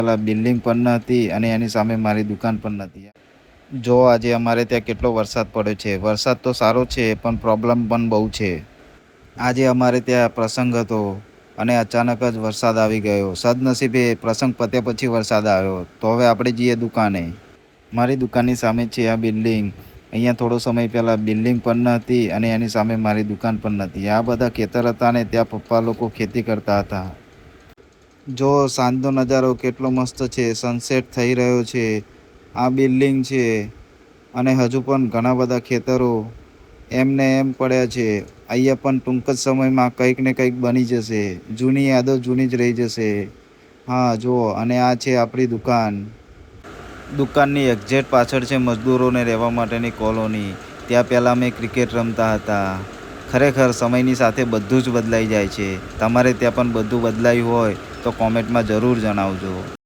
પેલા બિલ્ડિંગ પણ નથી અને એની સામે મારી દુકાન પણ નથી. જો આજે અમારે ત્યાં કેટલો વરસાદ પડ્યો છે. વરસાદ તો સારો છે પણ પ્રોબ્લેમ પણ બહુ છે. આજે અમારે ત્યાં પ્રસંગ હતો અને અચાનક જ વરસાદ આવી ગયો. સદનસીબે પ્રસંગ પત્યા પછી વરસાદ આવ્યો. તો હવે આપણે જઈએ દુકાને. મારી દુકાનની સામે છે આ બિલ્ડિંગ. અહીંયા થોડો સમય પહેલાં બિલ્ડિંગ પણ હતી અને એની સામે મારી દુકાન પણ નથી. આ બધા ખેતર હતા ને ત્યાં પપ્પા લોકો ખેતી કરતા હતા. જો સાંજનો નજારો કેટલો મસ્ત છે. સનસેટ થઈ રહ્યો છે. આ બિલ્ડિંગ છે અને હજુ પણ ઘણા બધા ખેતરો એમને એમ પડ્યા છે. અહીંયા પણ ટૂંક જ સમયમાં કંઈક ને કંઈક બની જશે. જૂની યાદો જૂની જ રહી જશે. હા જુઓ, અને આ છે આપણી દુકાન. દુકાનની એક્ઝેક્ટ પાછળ છે મજદૂરોને રહેવા માટેની કોલોની. ત્યાં પહેલાં અમે ક્રિકેટ રમતા હતા. ખરેખર સમયની સાથે બધું જ બદલાઈ જાય છે. તમારે ત્યાં પણ બધું બદલાયું હોય તો કોમેન્ટમાં જરૂર જણાવજો.